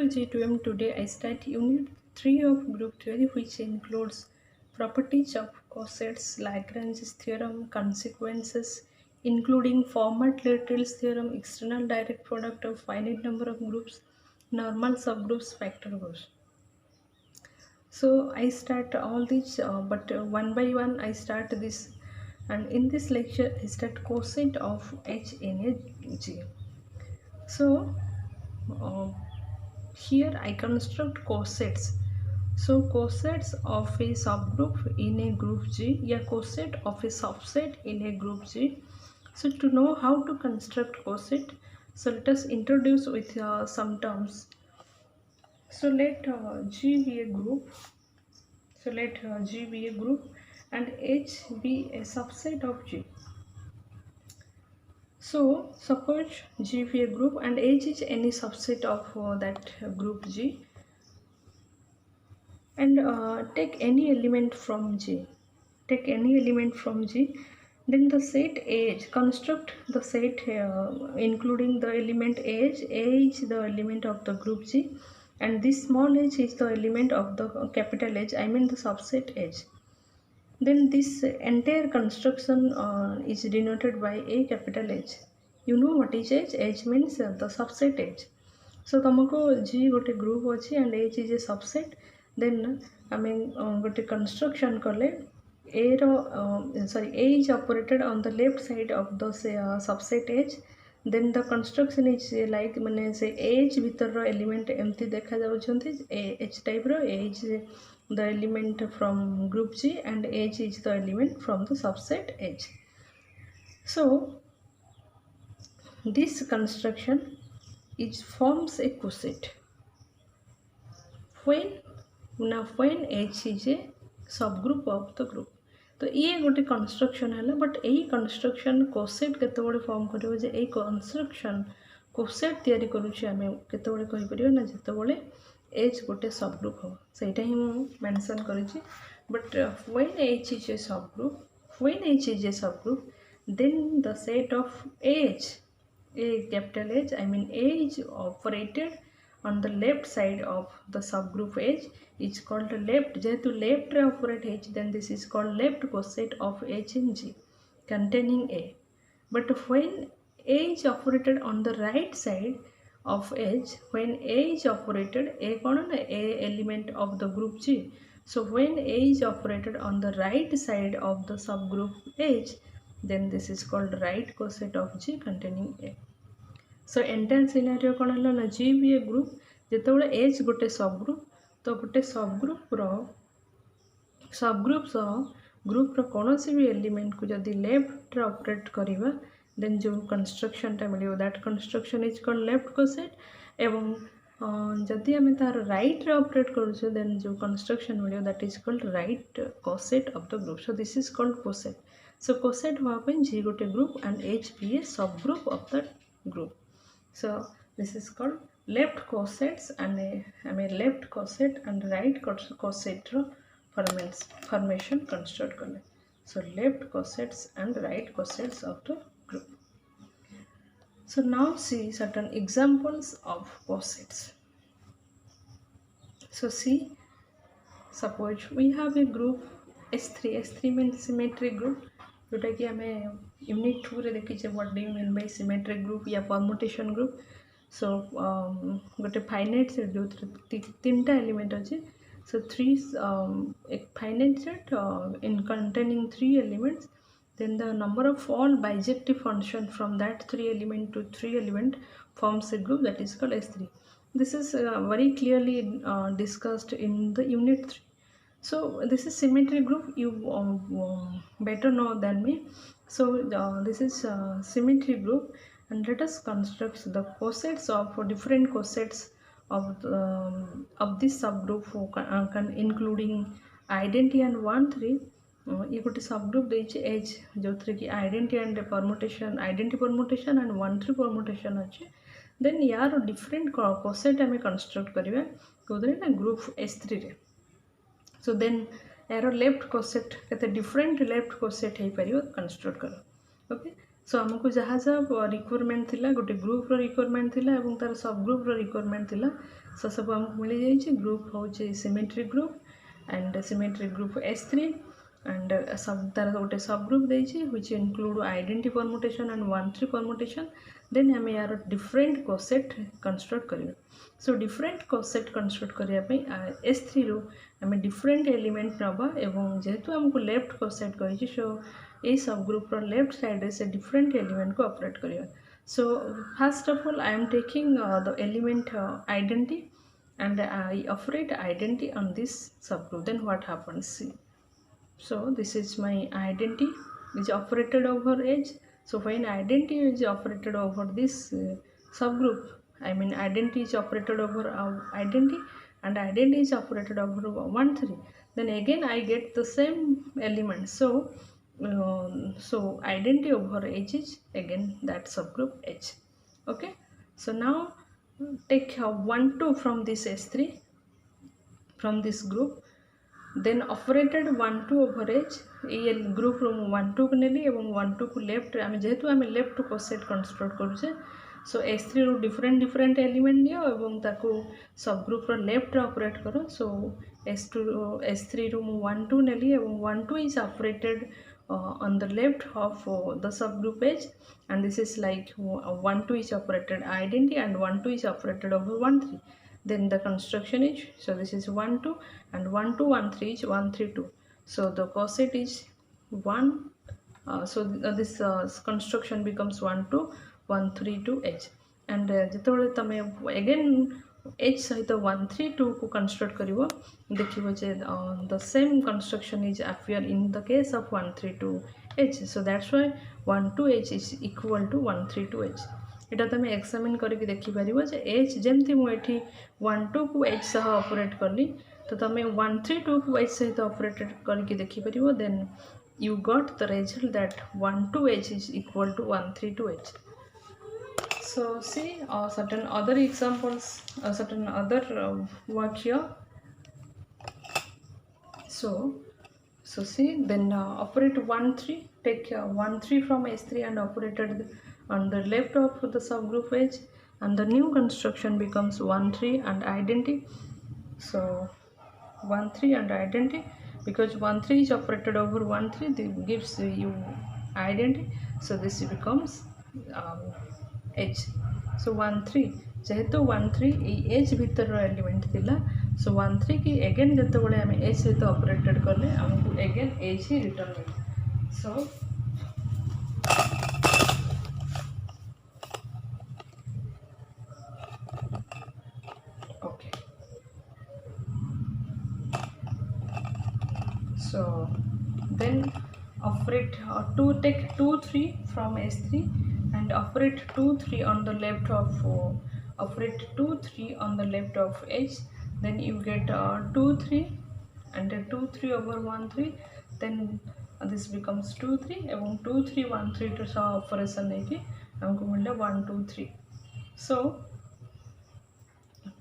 G2M. Today I start Unit 3 of Group Theory, which includes properties of cosets, Lagrange's theorem, consequences, including Fermat-Luttrell's theorem, external direct product of finite number of groups, normal subgroups, factor groups. So I start all these, but one by one I start this, and in this lecture I start coset of H in a G. So uh, here I construct cosets. So cosets of a subgroup in a group G, yeah, coset of a subset in a group G. So to know how to construct coset, so let us introduce with some terms. So let G be a group. So let G be a group and H be a subset of G. So suppose G be a group and H is any subset of that group G, and take any element from G. Take any element from G. Then the set H, construct the set including the element H. H is the element of the group G, and this small h is the element of the capital H, I mean the subset H. Then this entire construction is denoted by a capital H. You know what is H? H means the subset H. So तुमको G गोटे group अच्छी and H is a subset. Then I mean गोटे construction कले A is operated on the left side of the subset H. Then the construction is like माने से H भीतर element एमती देखा जाउछंती H type row H the element from group G and H is the element from the subset H. So this construction is forms a coset when H is a subgroup of the group. तो ये गोटे construction है, but यही construction coset केतबे form करियो जे एई construction coset तैयारी करूछि आमे केतबे कहि परियो ना जेतबे H गोटे सब ग्रुप हो सेटा ही मु मेंशन करिछि. But when H is a subgroup, then the set of H, a capital H, I mean A is operated on the left side of the subgroup H is called left. जेहेतु left रे operate H, then this is called left coset of H in G containing A. But when A is operated on the right side of H, when A is operated, A कौन ना A element of the group G. So when A is operated on the right side of the subgroup H, then this is called right coset of G containing A. So entire scenario कौन है ना G be a group जेतबे H गोटे subgroup, तो गोटे subgroup group रो कौन सी भी element को जदि लेफ्ट रे ऑपरेट करिवा, देन जो कंस्ट्रक्शन टा मिलियो that construction is called left coset. एवं जदि आम तार राइट रे ऑपरेट करूछु, देन जो कंस्ट्रक्शन मिलियो that is called right coset of the group. So this is called coset. So coset हुआ पे G गोटे ग्रुप एंड H बी ए सब group of the group. So this is called left cosets and left coset and right coset formation construct kale. So left cosets and right cosets of the group. So now see certain examples of cosets. So see, suppose we have a group S3. S3 means symmetric group, जोटा कि आम unit 2 रे देखीचे what do you mean by symmetric group या permutation group. So गोटे finite set जो तीनटा element अच्छे. सो थ्री एक finite set in containing 3 elements, then the number of all bijective function from that 3 element to 3 element forms a group that is called S3. This is very clearly discussed in the unit 3. So this is symmetric group, you better know than me. So this is symmetric group, and let us construct the cosets of different cosets of this subgroup including identity and 1 3. ये गोटे subgroup देछि H जो कि identity and permutation, identity permutation and 1 3 permutation अच्छे. Then यार different coset आमे construct करिवे कोदरे ना group S3 रे. So then यार लेफ्ट कोसेट केते डिफरेंट लेफ्ट कोसेट हे परियो कंस्ट्रक्ट करो. ओके, सो हमको जहाँ जहाँ रिक्वायरमेंट थिला गोटे ग्रुप रो रिक्वायरमेंट थिला एवं तार सब ग्रुप रो रिक्वायरमेंट थिला, सो सब हमको मिल जाइए ग्रुप हूँ symmetric group and symmetric group S3 and सब तार गोटे सब ग्रुप देछि which include identity permutation and 1,3 permutation then हमें यार डिफरेंट कोसेट कंस्ट्रक्ट करियो सो डिफरेंट कोसेट कंस्ट्रक्ट करिया पे S3 रो हमें डिफरेंट एलिमेंट नबा एवं जेहेतु हमको लेफ्ट कोसेट कहि सो ए सब ग्रुप रो लेफ्ट साइड रे से डिफरेंट एलिमेंट को ऑपरेट करियो so first of all I am taking the element identity and I operate identity on this subgroup then what happens see. So this is my identity is operated over edge. So when identity is operated over this subgroup, I mean identity is operated over identity and identity is operated over 1,3. Then again I get the same element. So identity over H is again that subgroup H. Okay. So now take 1, 2 from this S3 from this group. Then operated 1, 2 over H ये group row 1, 2 को नेली एवं 1, 2 को left आम जेहेतु आम left coset construct करुचे सो S3 रो different different element neo एवं ताको सब ग्रुप रो लेफ्ट ऑपरेट करो सो S3 रो 1, 2 नेली एवं 1, 2 is operated on the left of the subgroup H and this is like 1, 2 is operated identity and 1, 2 is operated over 1, 3. Then the construction is so this is 1, 2 and 1, 2, 1, 3 is 1, 3, 2. So the coset is 1. This construction becomes 1, 2, 1, 3, 2 H. And जेतोले तमे again H सहित 1, 3, 2 को construct करिवो देखिवो J the same construction is appear in the case of 1, 3, 2 H. So that's why 1, 2 H is equal to 1, 3, 2 H. एटा तमे examine करके देखि परिबो जे H जेमति मु एठी 1, 2 को H सह ऑपरेट करली तो तमे 1, 3, 2 को H सहित ऑपरेट करके देखि परिबो then you got the result that 1, 2 H is equal to 1, 3, 2 H. So see certain other examples, certain other work here. So see then operate 1, 3, take 1, 3 from S3 and operated on the left of the subgroup H and the new construction becomes 1, 3 and identity. So 1, 3 and identity because 1, 3 is operated over 1, 3 that gives you identity. So this becomes H. So 1, 3 जेहेतु 1, 3 ये H भीतर element थिला सो 1, 3 की again जते बळे हम H सहित operated करले हमको अगेन H ही रिटर्न मिले so okay so then operate take 2, 3 from S3 and operate 2, 3 on the left of operate 2, 3 on the left of H then you get 2, 3 and 2, 3 over 1, 3 then this becomes 2, 3 and 2, 3, 1, 3 to saw operation नहीं हमको मिला 1, 2, 3 so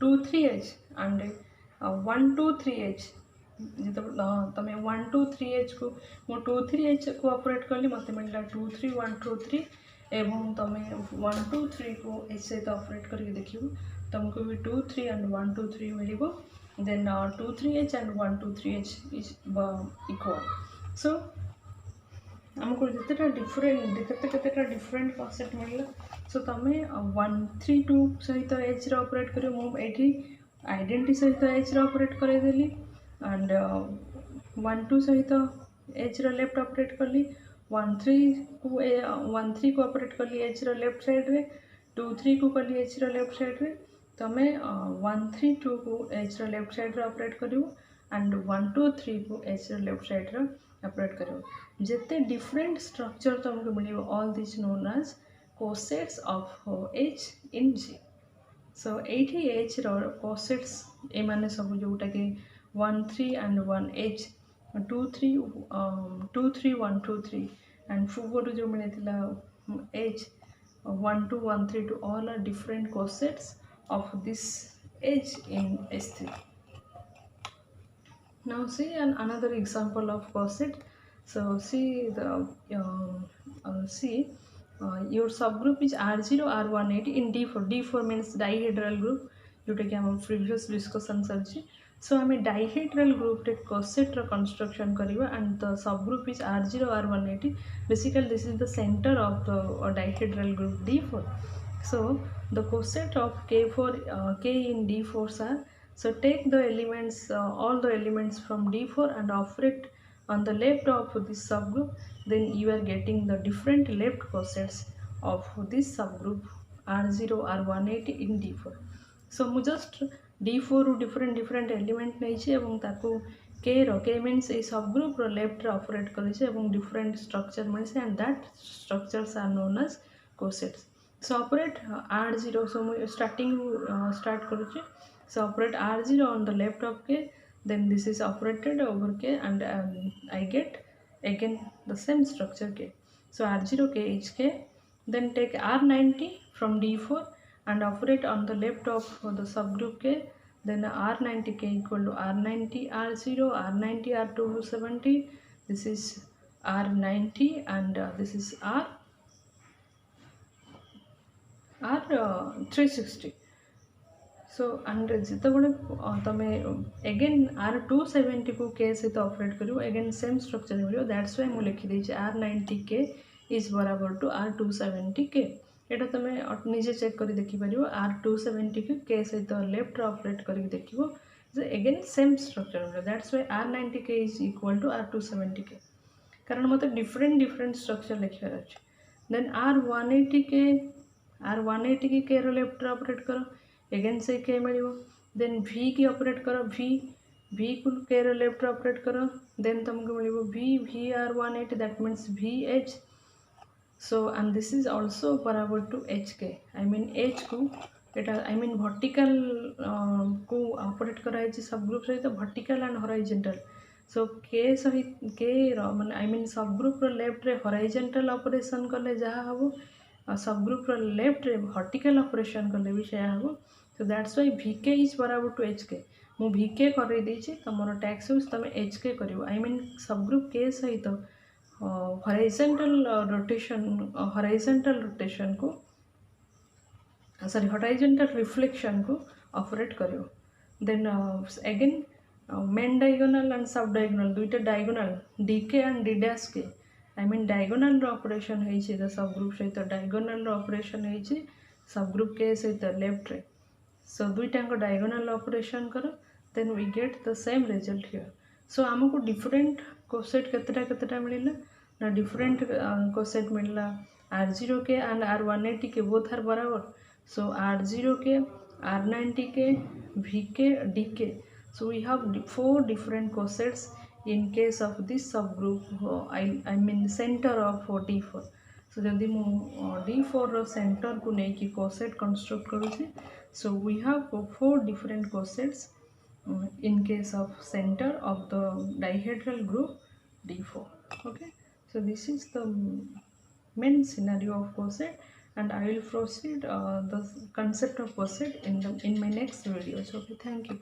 2, 3 H and 1, 2, 3 H तमें 1, 2, 3 H को मो 2, 3 H को operate करली मते मिलला 2, 3, 1, 2, 3 एवं तमें 1, 2, 3 को H सहित ऑपरेट करके देखिबो तुमको भी 2, 3 and 1, 2, 3 मिलिबो then 2, 3 H and 1, 2, 3 H is equal so हमको जितेटा डिफरेंट केतेटा डिफरेंट कॉन्सेप्ट मिलला सो तमें 1, 3, 2 सहित H रे ऑपरेट करियो मो एठी आइडेंटिटी सहित H रे ऑपरेट करे देली and 1, 2 सहित H रे लेफ्ट ऑपरेट करली 1, 3 को ऑपरेट करली H रे लेफ्ट साइड रे 2, 3 को करली H रे लेफ्ट साइड रे तमे 1, 3, 2 को H रे लेफ्ट साइड रे ऑपरेट करियो and 1, 2, 3 को H रे लेफ्ट साइड रे ऑपरेट करियो जेते डिफरेंट स्ट्रक्चर तुमको मिलियो all this known as cosets of H in G so एठी H रो कोसेट्स ए माने सब जोटा कि 1, 3 and 1 H 2, 3 2, 3 1, 2, 3 and 4 जो मिले थिला H 1, 2, 1, 3 2 all are different cosets of this H in S3. Now see another example of coset. So see the your subgroup is R0 R18 in D4 means dihedral group जोटा कि आम previous discussion चलती. So आम dihedral group रे coset रो construction करवा and the sub group is R0 R180. Basically this is the centre of the dihedral group D4. So the coset of K in D4s are, so take the elements, all the elements from D4 and operate on the left of this subgroup, then you are getting the different left cosets of this subgroup R0 R180 in D4. So mu just D4 ରୁ different element ନେଇଛି ଏବଂ ତାକୁ K means a subgroup ର left ରେ operate କରିଛି ଏବଂ different structure ମିଳିଛି and that structures are known as cosets. So operate R0, so mu starting start କରୁଛି. So operate R0 on the left of K, then this is operated over K and I get again the same structure K. So R0 K is K, then take R90 from D4 and operate on the left of the subgroup K, then R90K equal to R90 R0 R90 R270. This is R90 and this is R360. So and जितेबाला तुम again R270 को K सहित operate करो, again same structure मिलो. That's why मुझे लिखी देछि R90K is बराबर to R270K. एटा तुम निजे चेक कर देखिपर R270 को K सहित लेफ्ट ऑपरेट करके देखिबो, अगेन सेम स्ट्रक्चर मिलो. That's why R90K is equal to R270K, कारण मत डिफरेंट स्ट्रक्चर लिखार अच्छे. देन R180 की K रो लेफ्ट ऑपरेट करो, अगेन से K मिलो. देन V की ऑपरेट करो, V को K रो लेफ्ट ऑपरेट करो, देन तुमको मिलो V R180, that means VH. So and this is also बराबर to HK. I mean H को एटा I mean vertical को ऑपरेट कराई सब ग्रुप सहित vertical and horizontal. So K सहित K रो माने I mean सब ग्रुप रो लेफ्ट रे horizontal ऑपरेशन कले जहाँ हबो, सब ग्रुप रो लेफ्ट रे vertical ऑपरेशन कले भी सेया हबो. So that's why VK is बराबर टू HK. मु VK कर देछि, तमरो टैक्स यूज तमे HK करिवो. I mean subgroup K सहित horizontal rotation को horizontal reflection को ऑपरेट करियो. Then again main diagonal and subdiagonal दुईटा diagonal DK and D dash K, I mean diagonal row operation हेछि द सब ग्रुप सहित diagonal row operation हेछि subgroup K सहित left रे. So दुईटा को डायगोनल ऑपरेशन करो, then we get the same result here. So आमको different coset केतेटा मिलला ना, डिफरेंट कोसेट मिलला R0K and R180K both are बराबर. सो R0K R90K VK DK. So we have 4 different cosets in case of this subgroup, I mean center of D4. So जदि मु D4 रो center को नहीं कि coset construct करूँगी, so we have 4 different cosets in case of center of the dihedral group D4. Okay, so this is the main scenario of coset, and I will proceed the concept of coset in my next videos. Okay, thank you.